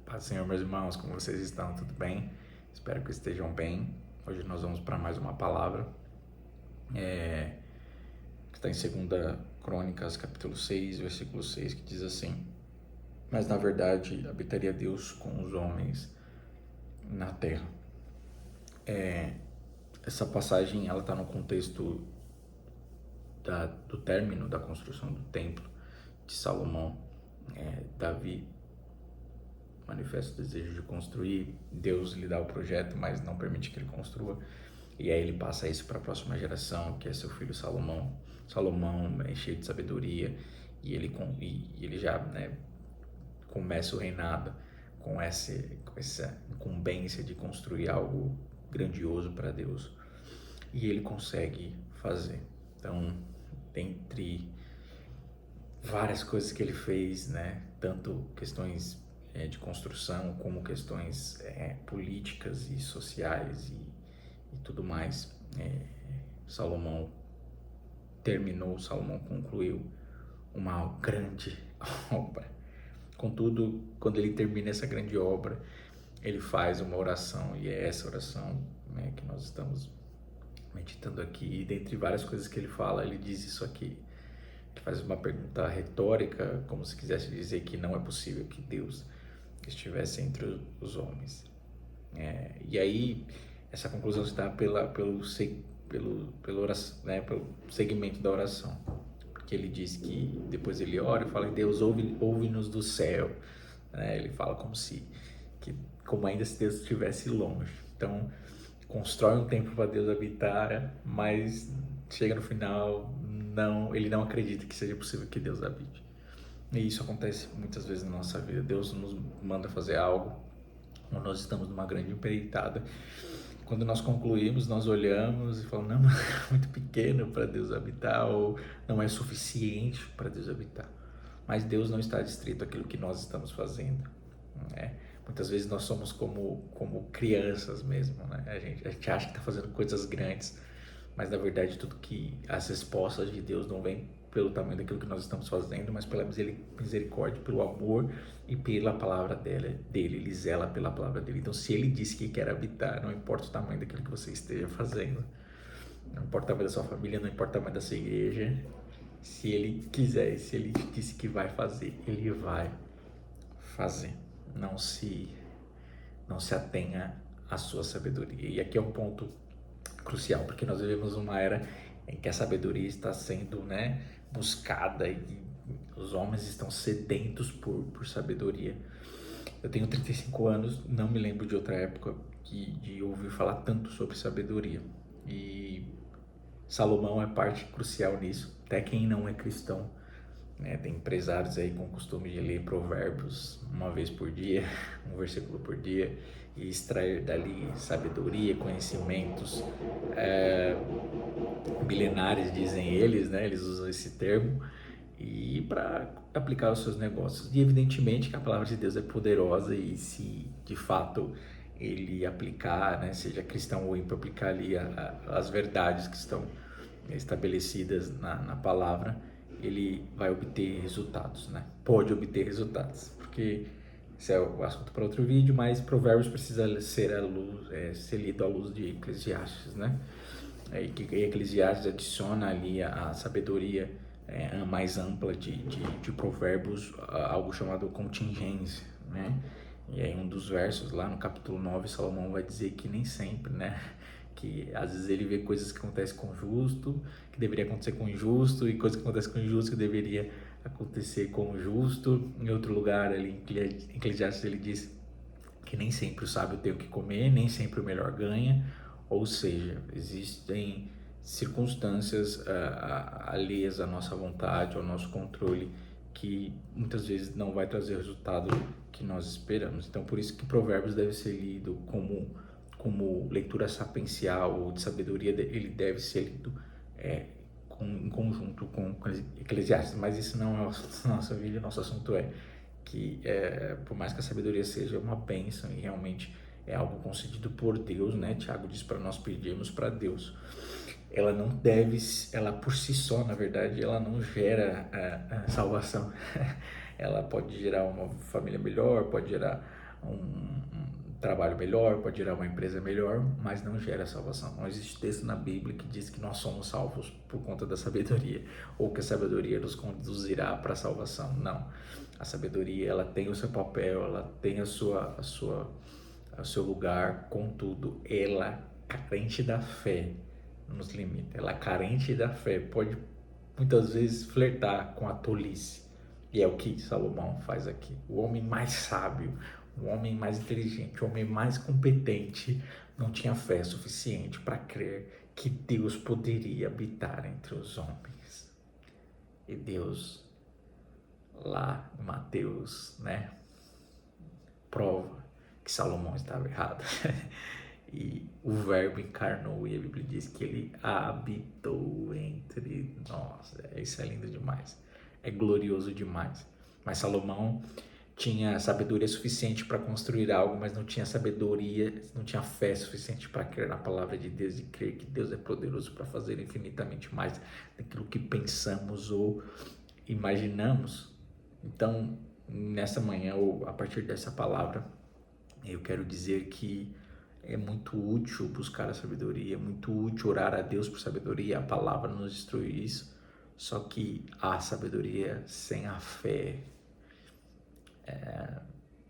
Paz do Senhor, meus irmãos, como vocês estão? Tudo bem? Espero que estejam bem. Hoje nós vamos para mais uma palavra que está em 2 Crônicas, capítulo 6, versículo 6, que diz assim: Mas na verdade habitaria Deus com os homens na terra. Essa passagem ela está no contexto do término da construção do templo de Salomão. Davi manifesta o desejo de construir, Deus lhe dá o projeto, mas não permite que ele construa, e aí ele passa isso para a próxima geração, que é seu filho Salomão. Salomão é cheio de sabedoria, e ele já começa o reinado com essa incumbência de construir algo grandioso para Deus, e ele consegue fazer. Então, dentre várias coisas que ele fez, tanto questões de construção, como questões políticas e sociais e tudo mais. Salomão concluiu uma grande obra. Contudo, quando ele termina essa grande obra, ele faz uma oração, e é essa oração que nós estamos meditando aqui. E dentre várias coisas que ele fala, ele diz isso aqui. Ele faz uma pergunta retórica, como se quisesse dizer que não é possível que Deus estivesse entre os homens. E aí essa conclusão se dá pelo segmento da oração, porque ele diz que depois ele ora e fala: Deus, ouve-nos do céu. Ele fala como ainda se Deus estivesse longe. Então constrói um templo para Deus habitar, mas chega no final, ele não acredita que seja possível que Deus habite. E isso acontece muitas vezes na nossa vida. Deus nos manda fazer algo, ou nós estamos numa grande empreitada. Quando nós concluímos, nós olhamos e falamos: não, é muito pequeno para Deus habitar, ou não é suficiente para Deus habitar. Mas Deus não está restrito àquilo que nós estamos fazendo. Muitas vezes nós somos como crianças mesmo. A gente acha que está fazendo coisas grandes, mas na verdade as respostas de Deus não vêm pelo tamanho daquilo que nós estamos fazendo, mas pela misericórdia, pelo amor e pela palavra dele. Ele zela pela palavra dele. Então, se ele disse que quer habitar, não importa o tamanho daquilo que você esteja fazendo, não importa o tamanho da sua família, não importa o tamanho da sua igreja, se ele quiser, se ele disse que vai fazer, ele vai fazer. Não se atenha à sua sabedoria. E aqui é um ponto crucial, porque nós vivemos uma era em que a sabedoria está sendo buscada, e os homens estão sedentos por sabedoria. Eu tenho 35 anos, não me lembro de outra época de ouvir falar tanto sobre sabedoria, e Salomão é parte crucial nisso. Até quem não é cristão, tem empresários aí com o costume de ler Provérbios uma vez por dia, um versículo por dia, e extrair dali sabedoria, conhecimentos milenares, dizem eles, eles usam esse termo, e para aplicar os seus negócios. E evidentemente que a palavra de Deus é poderosa, e se de fato ele aplicar, seja cristão ou ímpio, aplicar ali as verdades que estão estabelecidas na palavra, ele vai obter resultados, Pode obter resultados, porque esse é o assunto para outro vídeo, mas Provérbios precisa ser lido à luz de Eclesiastes, E que Eclesiastes adiciona ali a sabedoria mais ampla de Provérbios, algo chamado contingência, E aí um dos versos lá no capítulo 9, Salomão vai dizer que nem sempre, que às vezes ele vê coisas que acontecem com o justo, que deveria acontecer com o injusto, e coisas que acontecem com o injusto que deveria acontecer com o justo. Em outro lugar, ali em Eclesiastes, ele diz que nem sempre o sábio tem o que comer, nem sempre o melhor ganha. Ou seja, existem circunstâncias alheias à nossa vontade, ao nosso controle, que muitas vezes não vai trazer o resultado que nós esperamos. Então, por isso que Provérbios deve ser lido como leitura sapiencial ou de sabedoria. Ele deve ser lido em conjunto com Eclesiastes. Mas isso não é o nosso vídeo. Nosso assunto é que, por mais que a sabedoria seja uma bênção e realmente é algo concedido por Deus, Tiago diz para nós pedirmos para Deus, ela por si só, na verdade, ela não gera salvação. Ela pode gerar uma família melhor, pode gerar um trabalho melhor, pode gerar uma empresa melhor, mas não gera salvação. Não existe texto na Bíblia que diz que nós somos salvos por conta da sabedoria, ou que a sabedoria nos conduzirá para a salvação. Não. A sabedoria, ela tem o seu papel, ela tem o seu lugar, contudo, ela carente da fé nos limita. Ela carente da fé pode muitas vezes flertar com a tolice. E é o que Salomão faz aqui. O homem mais sábio, o homem mais inteligente, o homem mais competente não tinha fé suficiente para crer que Deus poderia habitar entre os homens. E Deus, lá em Mateus, né, prova que Salomão estava errado. E o verbo encarnou e a Bíblia diz que ele habitou entre nós. Isso é lindo demais. É glorioso demais. Mas Salomão tinha sabedoria suficiente para construir algo, mas não tinha sabedoria, não tinha fé suficiente para crer na palavra de Deus e crer que Deus é poderoso para fazer infinitamente mais daquilo que pensamos ou imaginamos. Então, nessa manhã, ou a partir dessa palavra, eu quero dizer que é muito útil buscar a sabedoria, é muito útil orar a Deus por sabedoria, a palavra nos instrui isso, só que a sabedoria sem a fé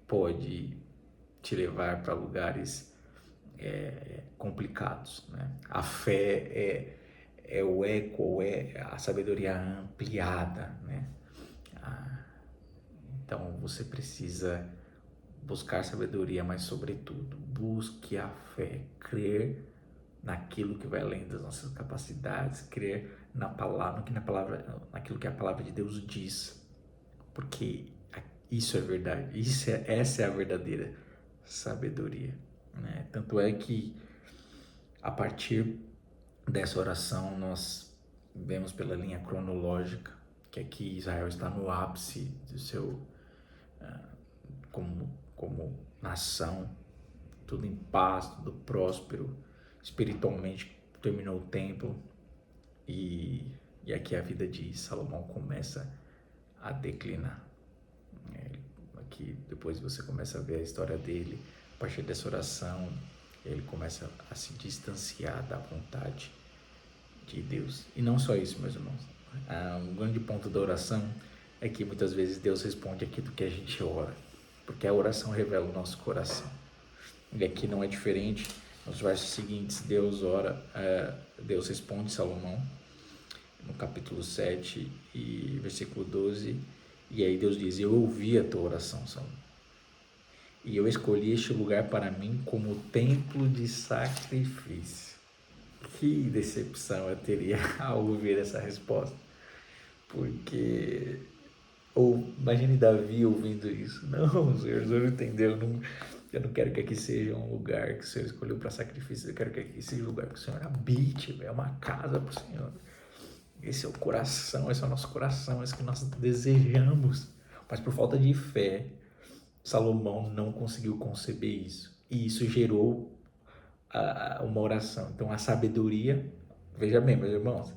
pode te levar para lugares complicados, né? A fé é o eco, é a sabedoria ampliada, né? Então você precisa buscar sabedoria, mas sobretudo busque a fé, crer naquilo que vai além das nossas capacidades, crer na palavra, naquilo que a palavra de Deus diz, porque isso é verdade, essa é a verdadeira sabedoria, né? Tanto é que a partir dessa oração nós vemos pela linha cronológica que aqui Israel está no ápice do seu como nação, tudo em paz, tudo próspero, espiritualmente terminou o templo e aqui a vida de Salomão começa a declinar. Aqui depois você começa a ver a história dele, a partir dessa oração ele começa a se distanciar da vontade de Deus. E não só isso, meus irmãos. Um grande ponto da oração é que muitas vezes Deus responde aquilo que a gente ora, porque a oração revela o nosso coração. E aqui não é diferente. Nos versos seguintes, Deus responde Salomão, no capítulo 7 e versículo 12, e aí Deus diz: eu ouvi a tua oração, Salomão, e eu escolhi este lugar para mim como templo de sacrifício. Que decepção eu teria ao ouvir essa resposta, porque imagine Davi ouvindo isso. Não, Senhor, o Senhor entendeu, eu não quero que aqui seja um lugar que o Senhor escolheu para sacrifício, eu quero que aqui seja um lugar que o Senhor habite, é uma casa para o Senhor. Esse é o coração, esse é o nosso coração, esse que nós desejamos. Mas por falta de fé, Salomão não conseguiu conceber isso. E isso gerou uma oração. Então a sabedoria, veja bem, meus irmãos,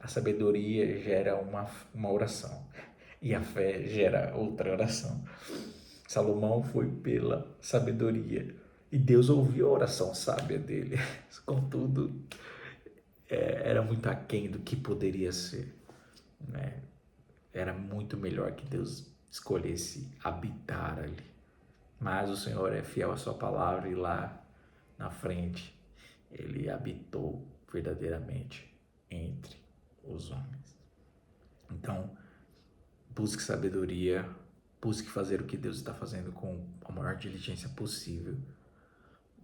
a sabedoria gera uma oração. E a fé gera outra oração. Salomão foi pela sabedoria e Deus ouviu a oração sábia dele. Contudo, era muito aquém do que poderia ser, né? Era muito melhor que Deus escolhesse habitar ali. Mas o Senhor é fiel à sua palavra e lá na frente ele habitou verdadeiramente entre os homens. Então, busque sabedoria, busque fazer o que Deus está fazendo com a maior diligência possível,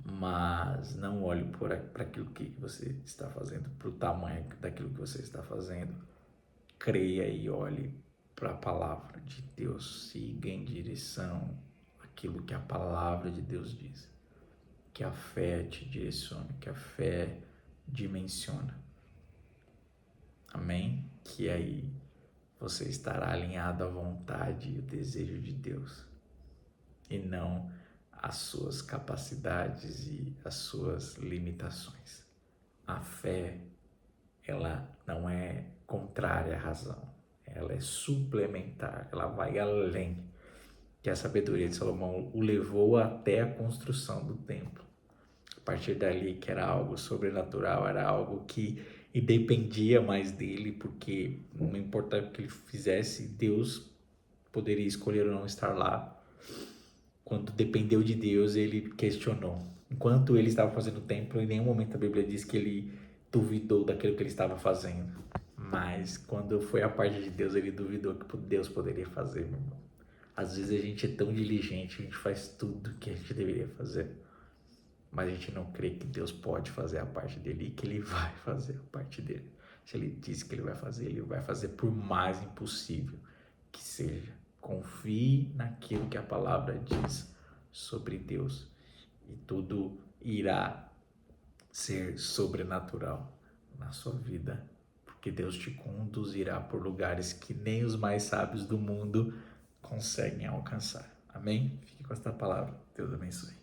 mas não olhe para aquilo que você está fazendo, para o tamanho daquilo que você está fazendo. Creia e olhe para a palavra de Deus, siga em direção àquilo que a palavra de Deus diz, que a fé te direcione, que a fé dimensiona. Amém? Que aí você estará alinhado à vontade e ao desejo de Deus, e não às suas capacidades e às suas limitações. A fé, ela não é contrária à razão, ela é suplementar, ela vai além. que a sabedoria de Salomão o levou até a construção do templo. A partir dali, que era algo sobrenatural, era algo que dependia mais dele, porque não importava o que ele fizesse, Deus poderia escolher ou não estar lá. Quando dependeu de Deus, ele questionou. Enquanto ele estava fazendo o templo, em nenhum momento a Bíblia diz que ele duvidou daquilo que ele estava fazendo. Mas quando foi a parte de Deus, ele duvidou que Deus poderia fazer, meu irmão. Às vezes a gente é tão diligente, a gente faz tudo que a gente deveria fazer, mas a gente não crê que Deus pode fazer a parte dele e que ele vai fazer a parte dele. Se ele disse que ele vai fazer por mais impossível que seja. Confie naquilo que a palavra diz sobre Deus e tudo irá ser sobrenatural na sua vida, porque Deus te conduzirá por lugares que nem os mais sábios do mundo conseguem alcançar. Amém? Fique com esta palavra. Deus abençoe.